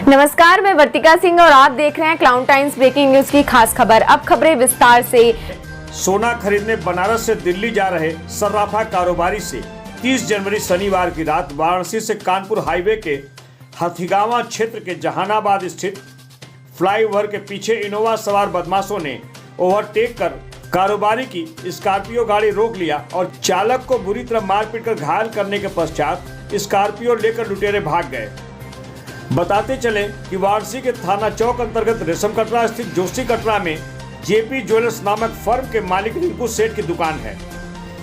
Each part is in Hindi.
नमस्कार, मैं वर्तिका सिंह और आप देख रहे हैं क्लाउन टाइम्स ब्रेकिंग न्यूज की खास खबर। अब खबरें विस्तार से। सोना खरीदने बनारस से दिल्ली जा रहे सर्राफा कारोबारी से 30 जनवरी शनिवार की रात वाराणसी से कानपुर हाईवे के हथीगांवा क्षेत्र के जहानाबाद स्थित फ्लाईओवर के पीछे इनोवा सवार बदमाशों ने ओवरटेक कर कारोबारी की स्कॉर्पियो गाड़ी रोक लिया और चालक को बुरी तरह मारपीट कर घायल करने के पश्चात स्कॉर्पियो लेकर लुटेरे भाग गए। बताते चले कि वाराणसी के थाना चौक अंतर्गत रेशम कटरा स्थित जोशी कटरा में जेपी ज्वेलर्स नामक फर्म के मालिक रिंकू सेठ की दुकान है।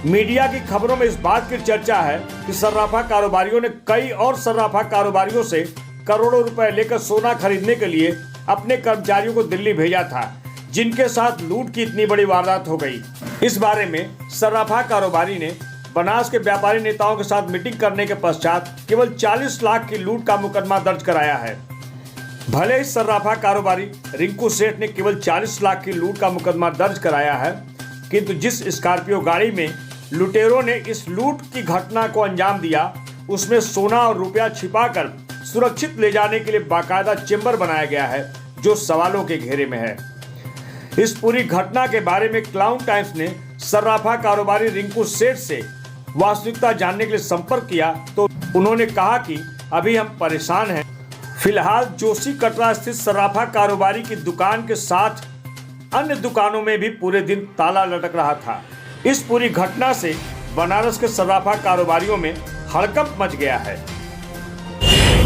मीडिया की खबरों में इस बात की चर्चा है कि सर्राफा कारोबारियों ने कई और सर्राफा कारोबारियों से करोड़ों रुपए लेकर सोना खरीदने के लिए अपने कर्मचारियों को दिल्ली भेजा था, जिनके साथ लूट की इतनी बड़ी वारदात हो गई। इस बारे में सर्राफा कारोबारी ने बनास के व्यापारी नेताओं के साथ मीटिंग करने के पश्चात केवल 40 लाख की लूट का मुकदमा दर्ज कराया है। भले ही सर्राफा कारोबारी रिंकू सेठ ने केवल 40 लाख की लूट का मुकदमा दर्ज कराया है, किंतु जिस स्कॉर्पियो गाड़ी में लुटेरों ने इस लूट की घटना को अंजाम दिया, उसमें सोना और रुपया छिपाकर सुरक्षित ले जाने के लिए बाकायदा चेंबर बनाया गया है, जो सवालों के घेरे में है। इस पूरी घटना के बारे में क्लाउन टाइम्स ने सर्राफा कारोबारी रिंकू सेठ से वास्तविकता जानने के लिए संपर्क किया तो उन्होंने कहा कि अभी हम परेशान हैं। फिलहाल जोशी कटरा स्थित सर्राफा कारोबारी की दुकान के साथ अन्य दुकानों में भी पूरे दिन ताला लटक रहा था। इस पूरी घटना से बनारस के सर्राफा कारोबारियों में हड़कंप मच गया है।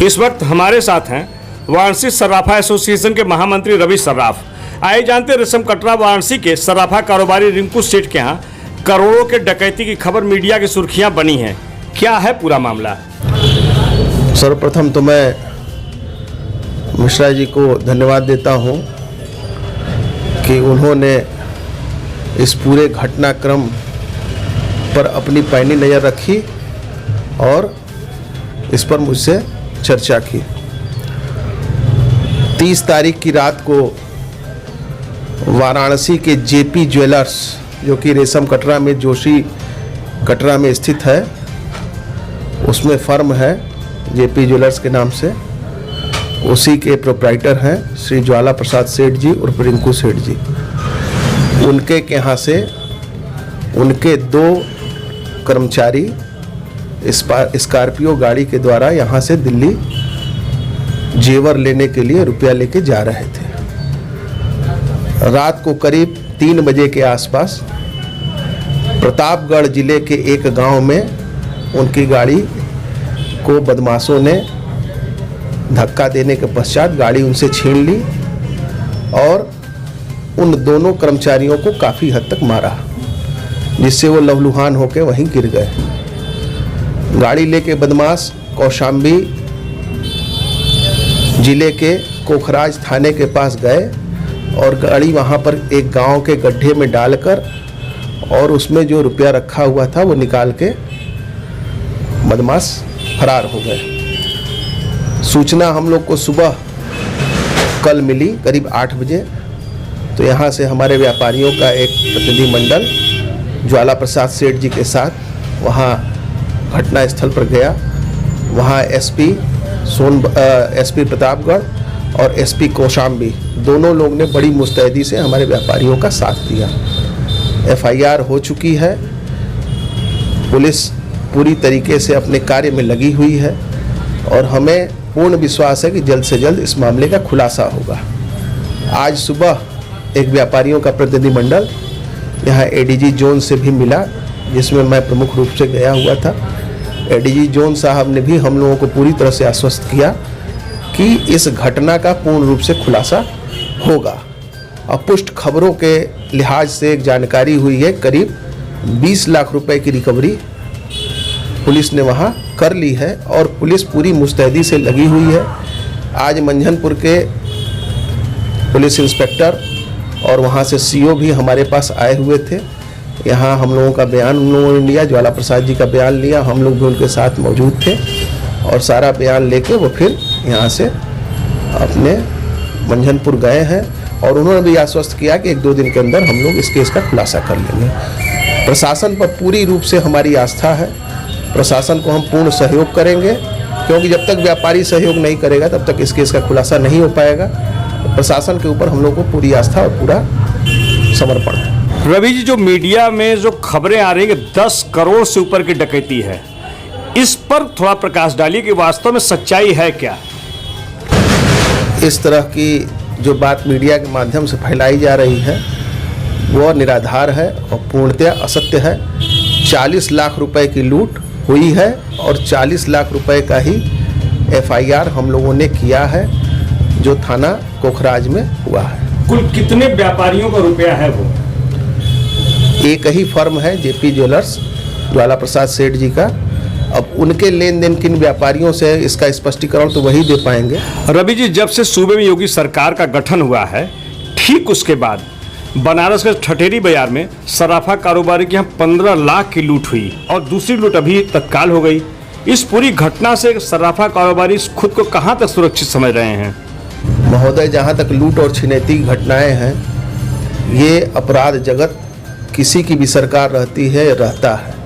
इस वक्त हमारे साथ हैं वाराणसी सर्राफा एसोसिएशन के महामंत्री रवि सर्राफ। आए जानते रेशम कटरा वाराणसी के सर्राफा कारोबारी रिंकू सेठ के यहाँ करोड़ों के डकैती की खबर मीडिया की सुर्खियां बनी हैं। क्या है पूरा मामला? सर्वप्रथम तो मैं मिश्रा जी को धन्यवाद देता हूं कि उन्होंने इस पूरे घटनाक्रम पर अपनी पैनी नज़र रखी और इस पर मुझसे चर्चा की। 30 तारीख की रात को वाराणसी के जेपी ज्वेलर्स, जो कि रेशम कटरा में जोशी कटरा में स्थित है, उसमें फर्म है जेपी ज्वेलर्स के नाम से, उसी के प्रोप्राइटर हैं श्री ज्वाला प्रसाद सेठ जी उर्फ रिंकू सेठ जी। उनके यहाँ से उनके 2 कर्मचारी स्कॉर्पियो गाड़ी के द्वारा यहाँ से दिल्ली जेवर लेने के लिए रुपया लेके जा रहे थे। रात को करीब 3 बजे के आसपास प्रतापगढ़ जिले के एक गांव में उनकी गाड़ी को बदमाशों ने धक्का देने के पश्चात गाड़ी उनसे छीन ली और उन दोनों कर्मचारियों को काफ़ी हद तक मारा, जिससे वो लहूलुहान होकर वहीं गिर गए। गाड़ी लेके बदमाश कौशाम्बी जिले के कोखराज थाने के पास गए और गाड़ी वहाँ पर एक गांव के गड्ढे में डालकर और उसमें जो रुपया रखा हुआ था वो निकाल के बदमाश फरार हो गए। सूचना हम लोग को सुबह कल मिली करीब 8 बजे। तो यहाँ से हमारे व्यापारियों का एक प्रतिनिधिमंडल ज्वाला प्रसाद सेठ जी के साथ वहाँ घटना स्थल पर गया। वहाँ एसपी प्रतापगढ़ और एसपी कौशाम्बी दोनों लोग ने बड़ी मुस्तैदी से हमारे व्यापारियों का साथ दिया। एफआईआर हो चुकी है, पुलिस पूरी तरीके से अपने कार्य में लगी हुई है और हमें पूर्ण विश्वास है कि जल्द से जल्द इस मामले का खुलासा होगा। आज सुबह एक व्यापारियों का प्रतिनिधिमंडल यहाँ एडीजी जोन से भी मिला, जिसमें मैं प्रमुख रूप से गया हुआ था। एडीजी जोन साहब ने भी हम लोगों को पूरी तरह से आश्वस्त किया कि इस घटना का पूर्ण रूप से खुलासा होगा। अब पुष्ट खबरों के लिहाज से एक जानकारी हुई है, करीब 20 लाख रुपए की रिकवरी पुलिस ने वहां कर ली है और पुलिस पूरी मुस्तैदी से लगी हुई है। आज मंझनपुर के पुलिस इंस्पेक्टर और वहां से सीओ भी हमारे पास आए हुए थे। यहाँ हम लोगों का बयान उन लोगों ने लिया, ज्वाला प्रसाद जी का बयान लिया, हम लोग भी उनके साथ मौजूद थे और सारा बयान लेके वो फिर यहाँ से अपने मंझनपुर गए हैं और उन्होंने भी आश्वस्त किया कि 1-2 दिन के अंदर हम लोग इस केस का खुलासा कर लेंगे। प्रशासन पर पूरी रूप से हमारी आस्था है, प्रशासन को हम पूर्ण सहयोग करेंगे क्योंकि जब तक व्यापारी सहयोग नहीं करेगा तब तक इस केस का खुलासा नहीं हो पाएगा। प्रशासन के ऊपर हम लोग को पूरी आस्था और पूरा समर्पण है। रवि जी, जो मीडिया में जो खबरें आ रही है कि 10 करोड़ से ऊपर की डकैती है, इस पर थोड़ा प्रकाश डालिए कि वास्तव में सच्चाई है क्या? इस तरह की जो बात मीडिया के माध्यम से फैलाई जा रही है वो निराधार है और पूर्णतया असत्य है। 40 लाख रुपए की लूट हुई है और 40 लाख रुपए का ही FIR हम लोगों ने किया है जो थाना कोखराज में हुआ है। कुल कितने व्यापारियों का रुपया है वो? एक ही फर्म है JP ज्वेलर्स, ज्वाला प्रसाद सेठ जी का। अब उनके लेन देन किन व्यापारियों से, इसका स्पष्टीकरण तो वही दे पाएंगे। रवि जी, जब से सूबे में योगी सरकार का गठन हुआ है, ठीक उसके बाद बनारस के ठठेरी बाजार में सराफा कारोबारी के यहाँ 15 लाख की लूट हुई और दूसरी लूट अभी तत्काल हो गई। इस पूरी घटना से सराफा कारोबारी खुद को कहाँ तक सुरक्षित समझ रहे हैं? महोदय, जहाँ तक लूट और छिनैती की घटनाएं हैं, ये अपराध जगत किसी की भी सरकार रहती है, रहता है।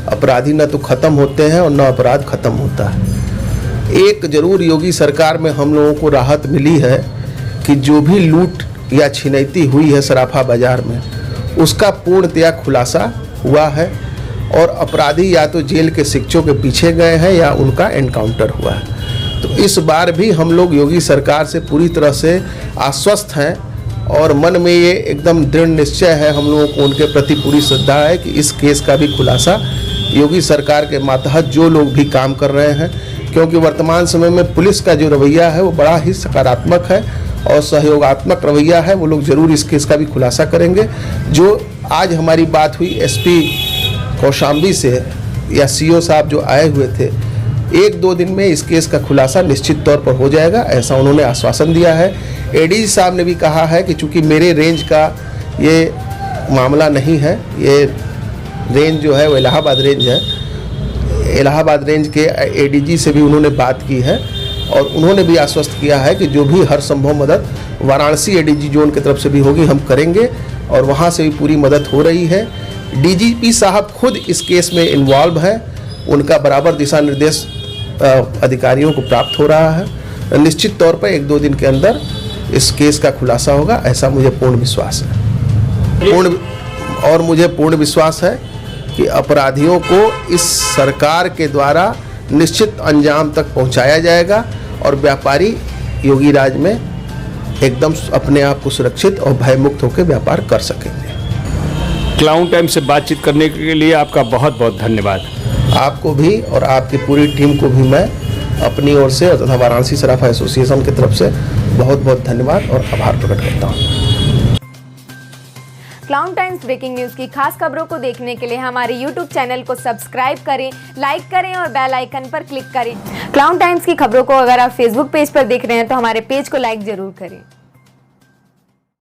अपराधी न तो खत्म होते हैं और न अपराध खत्म होता है। एक जरूर योगी सरकार में हम लोगों को राहत मिली है कि जो भी लूट या छिनैती हुई है सराफा बाजार में, उसका पूर्णतया खुलासा हुआ है और अपराधी या तो जेल के शिक्षों के पीछे गए हैं या उनका एनकाउंटर हुआ है। तो इस बार भी हम लोग योगी सरकार से पूरी तरह से आश्वस्त हैं और मन में ये एकदम दृढ़ निश्चय है, हम लोगों को उनके प्रति पूरी श्रद्धा है कि इस केस का भी खुलासा योगी सरकार के मातहत जो लोग भी काम कर रहे हैं, क्योंकि वर्तमान समय में पुलिस का जो रवैया है वो बड़ा ही सकारात्मक है और सहयोगात्मक रवैया है। वो लोग जरूर इस केस का भी खुलासा करेंगे। जो आज हमारी बात हुई SP कौशाम्बी से या CO साहब जो आए हुए थे, 1-2 दिन में इस केस का खुलासा निश्चित तौर पर हो जाएगा, ऐसा उन्होंने आश्वासन दिया है। ADG साहब ने भी कहा है कि चूंकि मेरे रेंज का ये मामला नहीं है, ये रेंज जो है वो इलाहाबाद रेंज है, इलाहाबाद रेंज के ADG से भी उन्होंने बात की है और उन्होंने भी आश्वस्त किया है कि जो भी हर संभव मदद वाराणसी ADG जोन की तरफ से भी होगी हम करेंगे और वहाँ से भी पूरी मदद हो रही है। DGP साहब खुद इस केस में इन्वॉल्व हैं, उनका बराबर दिशा निर्देश अधिकारियों को प्राप्त हो रहा है। निश्चित तौर पर 1-2 दिन के अंदर इस केस का खुलासा होगा, ऐसा मुझे पूर्ण विश्वास है। मुझे पूर्ण विश्वास है कि अपराधियों को इस सरकार के द्वारा निश्चित अंजाम तक पहुंचाया जाएगा और व्यापारी योगी राज में एकदम अपने आप को सुरक्षित और भयमुक्त होकर व्यापार कर सकेंगे। क्लाउन टाइम से बातचीत करने के लिए आपका बहुत बहुत धन्यवाद। आपको भी और आपकी पूरी टीम को भी मैं अपनी ओर से तथा वाराणसी सराफा एसोसिएशन की तरफ से बहुत बहुत धन्यवाद और आभार प्रकट करता हूँ। क्लाउन टाइम्स ब्रेकिंग न्यूज़ की खास खबरों को देखने के लिए हमारे YouTube चैनल को सब्सक्राइब करें, लाइक करें और बेल आइकन पर क्लिक करें। क्लाउन टाइम्स की खबरों को अगर आप Facebook पेज पर देख रहे हैं तो हमारे पेज को लाइक जरूर करें।